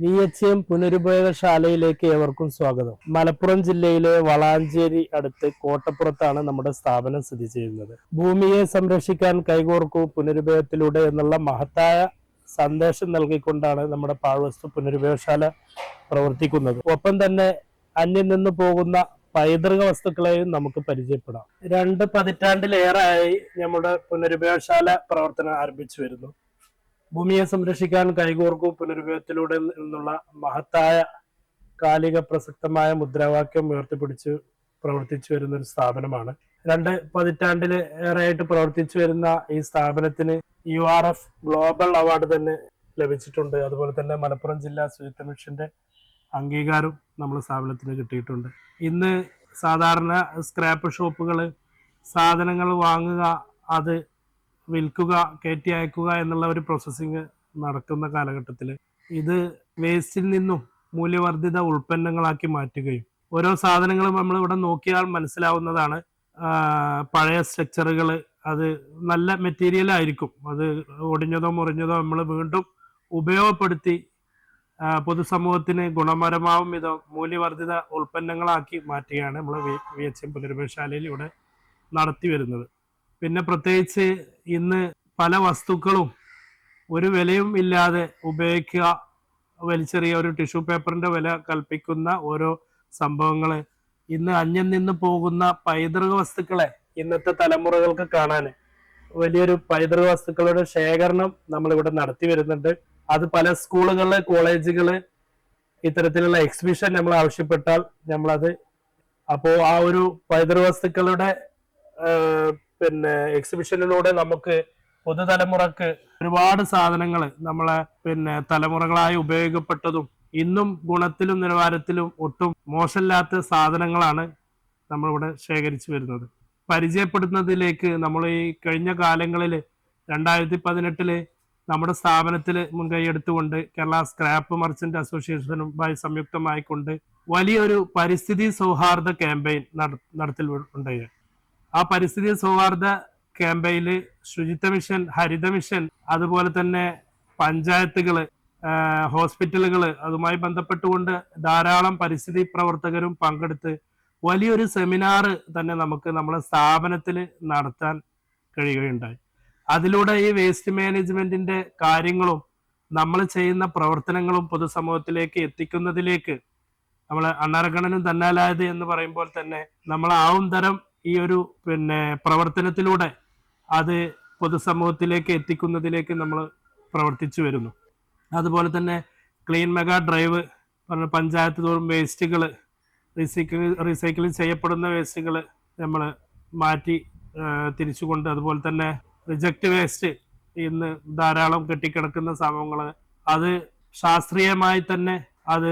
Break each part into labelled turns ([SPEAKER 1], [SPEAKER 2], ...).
[SPEAKER 1] VHM പുനരുപയോഗശാലയിലേക്ക് ഏവർക്കും സ്വാഗതം. മലപ്പുറം ജില്ലയിലെ വളാഞ്ചേരി അടുത്ത് കോട്ടപ്പുറത്താണ് നമ്മുടെ സ്ഥാപനം സ്ഥിതി ചെയ്യുന്നത്. ഭൂമിയെ സംരക്ഷിക്കാൻ കൈകോർക്കൂ പുനരുപയോഗത്തിലൂടെ എന്നുള്ള മഹത്തായ സന്ദേശം നൽകിക്കൊണ്ടാണ് നമ്മുടെ പാഴ്വസ്തു പുനരുപയോഗശാല പ്രവർത്തിക്കുന്നത്. ഒപ്പം തന്നെ അന്യം നിന്ന് പോകുന്ന പൈതൃക വസ്തുക്കളെയും നമുക്ക് പരിചയപ്പെടാം. 2 പതിറ്റാണ്ടിലേറെയായി നമ്മുടെ പുനരുപയോഗശാല പ്രവർത്തനം ആരംഭിച്ചു വരുന്നു. ഭൂമിയെ സംരക്ഷിക്കാൻ കൈകോർക്കൂ പുനരുപയോഗത്തിലൂടെ എന്നുള്ള മഹത്തായ കാലിക പ്രസക്തമായ മുദ്രാവാക്യം ഉയർത്തിപ്പിടിച്ച് പ്രവർത്തിച്ചു വരുന്ന ഒരു സ്ഥാപനമാണ്. 2 പതിറ്റാണ്ടിലേറെയായിട്ട് പ്രവർത്തിച്ചു വരുന്ന ഈ സ്ഥാപനത്തിന് URF ഗ്ലോബൽ അവാർഡ് തന്നെ ലഭിച്ചിട്ടുണ്ട്. അതുപോലെ തന്നെ മലപ്പുറം ജില്ലാ ശുചിത്വ മിഷന്റെ അംഗീകാരം നമ്മുടെ സ്ഥാപനത്തിന് കിട്ടിയിട്ടുണ്ട്. ഇന്ന് സാധാരണ സ്ക്രാപ്പ് ഷോപ്പുകൾ സാധനങ്ങൾ വാങ്ങുക, അത് വിൽക്കുക, കയറ്റി അയക്കുക എന്നുള്ള ഒരു പ്രോസസ്സിങ് നടക്കുന്ന കാലഘട്ടത്തിൽ ഇത് വേസ്റ്റിൽ നിന്നും മൂല്യവർദ്ധിത ഉൽപ്പന്നങ്ങളാക്കി മാറ്റുകയും ഓരോ സാധനങ്ങളും നമ്മൾ ഇവിടെ നോക്കിയാൽ മനസ്സിലാവുന്നതാണ്. പഴയ സ്ട്രക്ചറുകൾ അത് നല്ല മെറ്റീരിയൽ ആയിരിക്കും, അത് ഒടിഞ്ഞതോ മുറിഞ്ഞതോ നമ്മൾ വീണ്ടും ഉപയോഗപ്പെടുത്തി പൊതുസമൂഹത്തിന് ഗുണപരമാവും വിധം മൂല്യവർദ്ധിത ഉൽപ്പന്നങ്ങളാക്കി മാറ്റുകയാണ് നമ്മൾ VHM പുനരുപയോഗശാലയിൽ ഇവിടെ നടത്തി വരുന്നത്. പിന്നെ പ്രത്യേകിച്ച് ഇന്ന് പല വസ്തുക്കളും ഒരു വിലയും ഇല്ലാതെ ഉപയോഗിക്കുക, വലിച്ചെറിയ ഒരു ടിഷ്യൂ പേപ്പറിന്റെ വില കൽപ്പിക്കുന്ന ഓരോ സംഭവങ്ങൾ, ഇന്ന് അന്യം നിന്ന് പോകുന്ന പൈതൃക വസ്തുക്കളെ ഇന്നത്തെ തലമുറകൾക്ക് കാണാൻ വലിയൊരു പൈതൃക വസ്തുക്കളുടെ ശേഖരണം നമ്മളിവിടെ നടത്തി വരുന്നുണ്ട്. അത് പല സ്കൂളുകള്, കോളേജുകള് ഇത്തരത്തിലുള്ള എക്സിബിഷൻ നമ്മൾ ആവശ്യപ്പെട്ടാൽ നമ്മളത് അപ്പോൾ ആ ഒരു പൈതൃക വസ്തുക്കളുടെ എക്സിബിഷനിലൂടെ നമുക്ക് പുതുതലമുറക്ക് ഒരുപാട് സാധനങ്ങൾ നമ്മളെ തലമുറകളായി ഉപയോഗപ്പെട്ടതും ഇന്നും ഗുണത്തിലും നിലവാരത്തിലും ഒട്ടും മോശമില്ലാത്ത സാധനങ്ങളാണ് നമ്മളിവിടെ ശേഖരിച്ചു വരുന്നത്. പരിചയപ്പെടുന്നതിലേക്ക് നമ്മൾ ഈ കഴിഞ്ഞ കാലങ്ങളിൽ 2018 നമ്മുടെ സ്ഥാപനത്തിൽ മുൻകൈ എടുത്തുകൊണ്ട് കേരള സ്ക്രാപ്പ് മർച്ചന്റ് അസോസിയേഷനുമായി സംയുക്തമായിക്കൊണ്ട് വലിയൊരു പരിസ്ഥിതി സൗഹാർദ്ദ ക്യാമ്പയിൻ നടത്തിയിട്ടുണ്ടായി. ആ പരിസ്ഥിതി സൗഹാർദ്ദ ക്യാമ്പയില് ശുചിത്വ മിഷൻ, ഹരിത മിഷൻ, അതുപോലെ തന്നെ പഞ്ചായത്തുകള്, ഹോസ്പിറ്റലുകള്, അതുമായി ബന്ധപ്പെട്ടുകൊണ്ട് ധാരാളം പരിസ്ഥിതി പ്രവർത്തകരും പങ്കെടുത്ത് വലിയൊരു സെമിനാർ തന്നെ നമുക്ക് നമ്മുടെ സ്ഥാപനത്തിൽ നടത്താൻ കഴിയുകയുണ്ടായി. അതിലൂടെ ഈ വേസ്റ്റ് മാനേജ്മെന്റിന്റെ കാര്യങ്ങളും നമ്മൾ ചെയ്യുന്ന പ്രവർത്തനങ്ങളും പൊതുസമൂഹത്തിലേക്ക് എത്തിക്കുന്നതിലേക്ക് നമ്മൾ അണ്ണാറക്കണ്ണനും തന്നാലായത് എന്ന് പറയുമ്പോൾ തന്നെ നമ്മൾ ആവും തരം ഈ ഒരു പ്രവർത്തനത്തിലൂടെ അത് പൊതുസമൂഹത്തിലേക്ക് എത്തിക്കുന്നതിലേക്ക് നമ്മൾ പ്രവർത്തിച്ചു വരുന്നു. അതുപോലെ തന്നെ ക്ലീൻ മെഗാ ഡ്രൈവ്, പഞ്ചായത്ത് തോറും വേസ്റ്റുകൾ റീസൈക്കിൾ ചെയ്യപ്പെടുന്ന വേസ്റ്റുകൾ നമ്മൾ മാറ്റി തിരിച്ചുകൊണ്ട്, അതുപോലെ തന്നെ റിജക്റ്റ് വേസ്റ്റ് ഇന്ന് ധാരാളം കെട്ടിക്കിടക്കുന്ന സംഭവങ്ങൾ അത് ശാസ്ത്രീയമായി തന്നെ അത്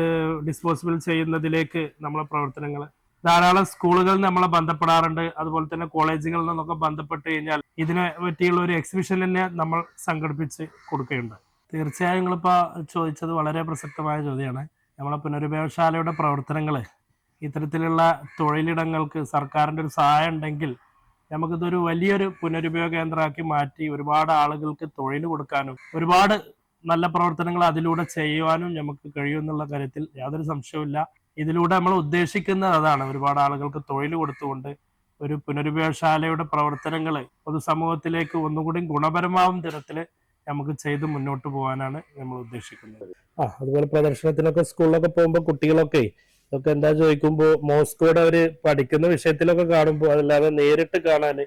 [SPEAKER 1] ഡിസ്പോസിബിൾ ചെയ്യുന്നതിലേക്ക് നമ്മളെ പ്രവർത്തനങ്ങൾ ധാരാളം സ്കൂളുകൾ നമ്മളെ ബന്ധപ്പെടാറുണ്ട്. അതുപോലെ തന്നെ കോളേജുകളിൽ നിന്നൊക്കെ ബന്ധപ്പെട്ട് കഴിഞ്ഞാൽ ഇതിനെ പറ്റിയുള്ള ഒരു എക്സിബിഷൻ തന്നെ നമ്മൾ സംഘടിപ്പിച്ച് കൊടുക്കുകയുണ്ട്. തീർച്ചയായും നിങ്ങളിപ്പോൾ ചോദിച്ചത് വളരെ പ്രസക്തമായ ചോദ്യമാണ്. നമ്മളെ പുനരുപയോഗശാലയുടെ പ്രവർത്തനങ്ങൾ ഇത്തരത്തിലുള്ള തൊഴിലിടങ്ങൾക്ക് സർക്കാരിൻ്റെ ഒരു സഹായം ഉണ്ടെങ്കിൽ നമുക്കിതൊരു വലിയൊരു പുനരുപയോഗ കേന്ദ്രമാക്കി മാറ്റി ഒരുപാട് ആളുകൾക്ക് തൊഴിൽ കൊടുക്കാനും ഒരുപാട് നല്ല പ്രവർത്തനങ്ങൾ അതിലൂടെ ചെയ്യുവാനും നമുക്ക് കഴിയുമെന്നുള്ള കാര്യത്തിൽ യാതൊരു സംശയവുമില്ല. ഇതിലൂടെ നമ്മൾ ഉദ്ദേശിക്കുന്നത് അതാണ്, ഒരുപാട് ആളുകൾക്ക് തൊഴിൽ കൊടുത്തുകൊണ്ട് ഒരു പുനരുപയോഗശാലയുടെ പ്രവർത്തനങ്ങൾ പൊതുസമൂഹത്തിലേക്ക് ഒന്നുകൂടി ഗുണപരമാവും തരത്തിൽ നമുക്ക് ചെയ്ത് മുന്നോട്ട് പോകാനാണ് നമ്മൾ ഉദ്ദേശിക്കുന്നത്. അതുപോലെ പ്രദർശനത്തിനൊക്കെ സ്കൂളിലൊക്കെ പോകുമ്പോൾ കുട്ടികളൊക്കെ ഇതൊക്കെ എന്താ ചോദിക്കുമ്പോൾ മോസ്കോയുടെ അവര് പഠിക്കുന്ന വിഷയത്തിലൊക്കെ കാണുമ്പോൾ അതല്ലാതെ നേരിട്ട് കാണാൻ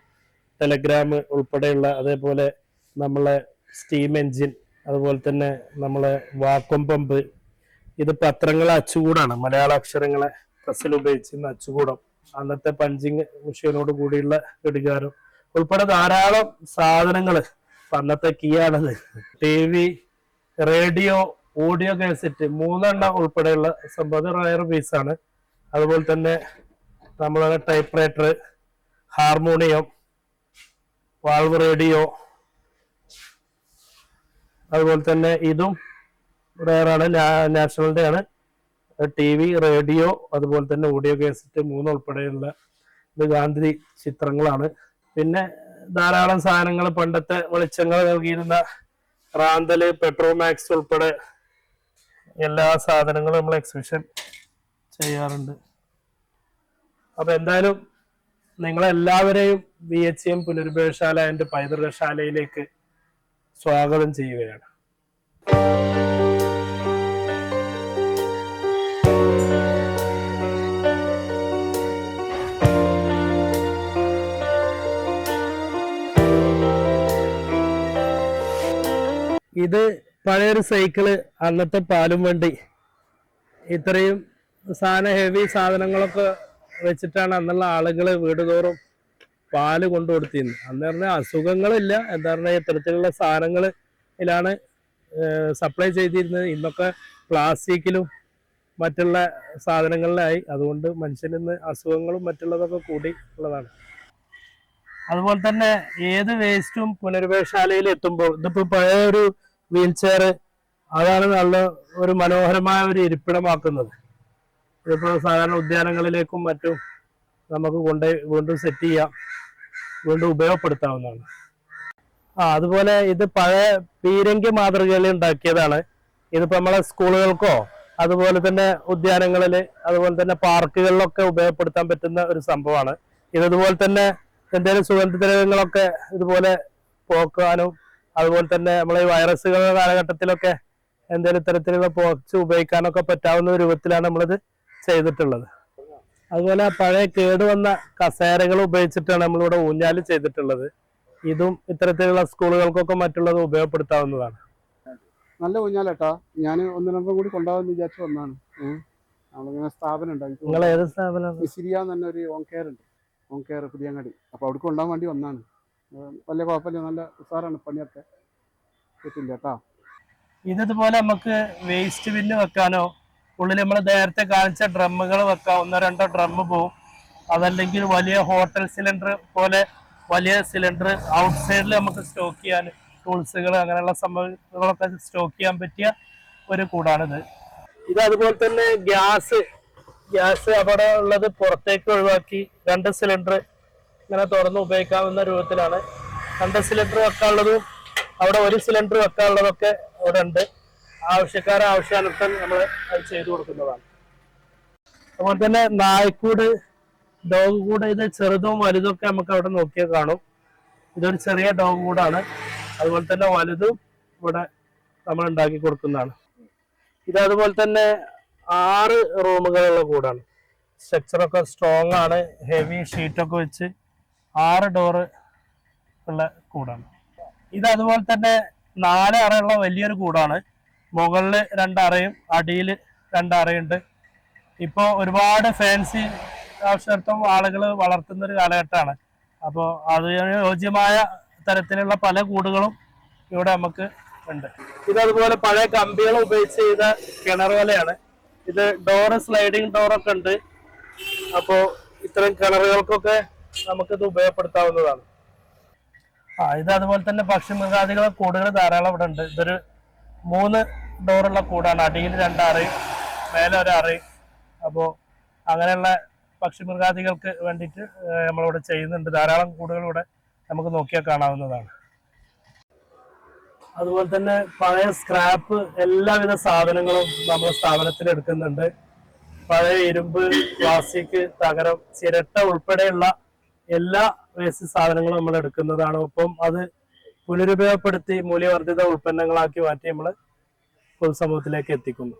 [SPEAKER 1] ടെലഗ്രാം ഉൾപ്പെടെയുള്ള, അതേപോലെ നമ്മളെ സ്റ്റീം എൻജിൻ, അതുപോലെ തന്നെ നമ്മളെ വാക്വം പമ്പ്, ഇത് പത്രങ്ങളെ അച്ചുകൂടാണ്, മലയാള അക്ഷരങ്ങളെ പ്രസ്സിൽ ഉപയോഗിച്ചിരുന്ന അച്ചുകൂടം, അന്നത്തെ പഞ്ചിങ് മെഷീനോട് കൂടിയുള്ള ഘടികാരം ഉൾപ്പെടെ ധാരാളം സാധനങ്ങൾ, അന്നത്തെ കീയാണത്, TV, റേഡിയോ, ഓഡിയോ കാസറ്റ് 3 എണ്ണം ഉൾപ്പെടെയുള്ള സംഭവം റയർ പീസാണ്. അതുപോലെ തന്നെ നമ്മളുടെ type writer, harmonium, valve radio, അതുപോലെ തന്നെ ഇതും റയറാണ്, നാഷണലിന്റെ ആണ്. TV, റേഡിയോ, അതുപോലെ തന്നെ ഓഡിയോ കാസറ്റ് 3 ഉൾപ്പെടെയുള്ള ഇത് ഗാന്ധി ചിത്രങ്ങളാണ്. പിന്നെ ധാരാളം സാധനങ്ങൾ, പണ്ടത്തെ വെളിച്ചങ്ങൾ നൽകിയിരുന്ന റാന്തല്, പെട്രോമാക്സ് ഉൾപ്പെടെ എല്ലാ സാധനങ്ങളും നമ്മൾ എക്സിബിഷൻ ചെയ്യാറുണ്ട്. അപ്പൊ എന്തായാലും നിങ്ങളെല്ലാവരെയും VHM പുനരുപയോഗശാല ആൻഡ് പൈതൃകശാലയിലേക്ക് സ്വാഗതം ചെയ്യുകയാണ്. ഇത് പഴയൊരു സൈക്കിള്, അന്നത്തെ പാലും വണ്ടി. ഇത്രയും ഹെവി സാധനങ്ങളൊക്കെ വെച്ചിട്ടാണ് അന്നുള്ള ആളുകള് വീട് തോറും പാല് കൊണ്ടു കൊടുത്തിരുന്നത്. അന്ന് പറഞ്ഞാൽ അസുഖങ്ങളില്ല, എന്താ പറഞ്ഞാൽ ഇത്തരത്തിലുള്ള സാധനങ്ങളിലാണ് സപ്ലൈ ചെയ്തിരുന്നത്. ഇന്നൊക്കെ പ്ലാസ്റ്റിക്കിലും മറ്റുള്ള സാധനങ്ങളിലായി. അതുകൊണ്ട് മനുഷ്യനിന്ന് അസുഖങ്ങളും മറ്റുള്ളതൊക്കെ കൂടി ഉള്ളതാണ്. അതുപോലെ തന്നെ ഏത് വേസ്റ്റും പുനരുപയോഗശാലയിൽ എത്തുമ്പോൾ, ഇതിപ്പോ പഴയ ഒരു വീൽ ചെയർ, അതാണ് നല്ല ഒരു മനോഹരമായ ഒരു ഇരിപ്പിടമാക്കുന്നത്. ഇതിപ്പോ സാധാരണ ഉദ്യാനങ്ങളിലേക്കും മറ്റും നമുക്ക് വീണ്ടും സെറ്റ് ചെയ്യാം, വീണ്ടും ഉപയോഗപ്പെടുത്താവുന്നതാണ്. അതുപോലെ ഇത് പഴയ പീരങ്കി മാതൃകയിൽ ഉണ്ടാക്കിയതാണ്. ഇതിപ്പോ നമ്മളെ സ്കൂളുകൾക്കോ അതുപോലെ തന്നെ ഉദ്യാനങ്ങളിൽ, അതുപോലെ തന്നെ പാർക്കുകളിലൊക്കെ ഉപയോഗപ്പെടുത്താൻ പറ്റുന്ന ഒരു സംഭവമാണ്. ഇതുപോലെ തന്നെ എന്തെങ്കിലും സുഗന്ധദ്രവ്യങ്ങളൊക്കെ ഇതുപോലെ പോക്കാനും, അതുപോലെ തന്നെ നമ്മളെ ഈ വൈറസുകളുടെ കാലഘട്ടത്തിലൊക്കെ എന്തെങ്കിലും തരത്തിലുള്ള പോക്സ് ഉപയോഗിക്കാനൊക്കെ പറ്റാവുന്ന രൂപത്തിലാണ് നമ്മളിത് ചെയ്തിട്ടുള്ളത്. അതുപോലെ പഴയ കേടുവന്ന കസേരകൾ ഉപയോഗിച്ചിട്ടാണ് നമ്മളിവിടെ ഊഞ്ഞാല് ചെയ്തിട്ടുള്ളത്. ഇതും ഇത്തരത്തിലുള്ള സ്കൂളുകൾക്കൊക്കെ മറ്റുള്ളത് ഉപയോഗപ്പെടുത്താവുന്നതാണ്.
[SPEAKER 2] നല്ല ഊഞ്ഞാലേട്ടാ. ഞാൻ ഒന്നിനൊപ്പം കൂടി കൊണ്ടുപോകാമെന്ന് വിചാരിച്ചു വന്നാണ്. നമ്മളിങ്ങനെ സ്ഥാപനം ഉണ്ടായി.
[SPEAKER 1] നിങ്ങൾ ഏത് സ്ഥാപനം?
[SPEAKER 2] മിസിരിയ എന്ന് തന്നെ ഒരു ഹോം കെയർ ഉണ്ട്, ഹോം കെയർ പുതിയങ്ങാടി. അപ്പോൾ അവിടെ കൊണ്ടുപോകാൻ വേണ്ടി വന്നാണ്. വലിയ കുഴപ്പമില്ല, നല്ല ഉസാറാണ് പണിയൊക്കെ. കിട്ടില്ല കേട്ടോ.
[SPEAKER 1] ഇതുപോലെ നമുക്ക് വേസ്റ്റ് ബിന്ന് വെക്കാനോ, ഉള്ളിൽ നമ്മൾ നേരത്തെ കാണിച്ച ഡ്രമ്മുകൾ വെക്കാം. 1-2 ഡ്രം പോവും. അതല്ലെങ്കിൽ വലിയ ഹോട്ടൽ സിലിണ്ടർ പോലെ വലിയ സിലിണ്ടർ ഔട്ട് സൈഡിൽ നമുക്ക് സ്റ്റോക്ക് ചെയ്യാൻ, ടൂൾസുകൾ അങ്ങനെയുള്ള സംഭവങ്ങളൊക്കെ സ്റ്റോക്ക് ചെയ്യാൻ പറ്റിയ ഒരു കൂടാണിത്. ഇത് അതുപോലെ തന്നെ ഗ്യാസ് അവിടെ ഉള്ളത് പുറത്തേക്ക് ഒഴിവാക്കി 2 സിലിണ്ടർ ഇങ്ങനെ തുറന്ന് ഉപയോഗിക്കാവുന്ന രൂപത്തിലാണ്. 2 സിലിണ്ടർ വെക്കാനുള്ളതും അവിടെ 1 സിലിണ്ടർ വെക്കാനുള്ളതൊക്കെ അവിടെ ഉണ്ട്. ആവശ്യക്കാരെ ആവശ്യാനുസരണം നമ്മൾ അത് ചെയ്തു കൊടുക്കുന്നതാണ്. അതുപോലെ തന്നെ നായ്ക്കൂട്, ഡോഗ് കൂട്, ഇത് ചെറുതും വലുതൊക്കെ നമുക്ക് അവിടെ നോക്കിയാൽ കാണും. ഇതൊരു ചെറിയ ഡോഗ് കൂടാണ്. അതുപോലെ തന്നെ വലുതും ഇവിടെ നമ്മൾ ഉണ്ടാക്കി കൊടുക്കുന്നതാണ്. ഇത് അതുപോലെ തന്നെ 6 റൂമുകളുള്ള കൂടാണ്. സ്ട്രക്ചറൊക്കെ സ്ട്രോങ് ആണ്. ഹെവി ഷീറ്റൊക്കെ വെച്ച് 6 ഡോറ് ഉള്ള കൂടാണ്. ഇത് അതുപോലെ തന്നെ 4 അറയുള്ള വലിയൊരു കൂടാണ്. മുകളിൽ 2 അറയും അടിയിൽ 2 അറയുണ്ട്. ഇപ്പോൾ ഒരുപാട് ഫാൻസി ആവശ്യാർത്ഥം ആളുകൾ വളർത്തുന്ന ഒരു കാലഘട്ടമാണ്. അപ്പോൾ അതിന് യോജ്യമായ തരത്തിലുള്ള പല കൂടുകളും ഇവിടെ നമുക്ക് ഉണ്ട്. ഇതതുപോലെ പഴയ കമ്പികൾ ഉപയോഗിച്ച് ചെയ്ത കിണർ വലയാണ്. ഇത് ഡോറ്, സ്ലൈഡിങ് ഡോറൊക്കെ ഉണ്ട്. അപ്പോൾ ഇത്തരം കിണറുകൾക്കൊക്കെ നമുക്കിത് ഉപയോഗപ്പെടുത്താവുന്നതാണ്. ഇത് അതുപോലെ തന്നെ പക്ഷിമൃഗാദികളെ കൂടുകൾ ധാരാളം ഇവിടെ ഉണ്ട്. ഇതൊരു 3 ഡോറുള്ള കൂടാണ്. അടിയിൽ 2 അറയും മേലെ 1 അറയും. അപ്പോൾ അങ്ങനെയുള്ള പക്ഷിമൃഗാദികൾക്ക് വേണ്ടിയിട്ട് നമ്മളിവിടെ ചെയ്യുന്നുണ്ട്. ധാരാളം കൂടുകൾ ഇവിടെ നമുക്ക് നോക്കിയാൽ കാണാവുന്നതാണ്. അതുപോലെ തന്നെ പഴയ സ്ക്രാപ്പ് എല്ലാവിധ സാധനങ്ങളും നമ്മൾ സ്ഥാപനത്തിൽ എടുക്കുന്നുണ്ട്. പഴയ ഇരുമ്പ്, പ്ലാസ്റ്റിക്, തകരം, ചിരട്ട ഉൾപ്പെടെയുള്ള എല്ലാ വേസ്റ്റ് സാധനങ്ങളും നമ്മൾ എടുക്കുന്നതാണ്. ഒപ്പം അത് പുനരുപയോഗപ്പെടുത്തി മൂല്യവർദ്ധിത ഉൽപ്പന്നങ്ങളാക്കി മാറ്റി നമ്മൾ പൊതുസമൂഹത്തിലേക്ക് എത്തിക്കുന്നു.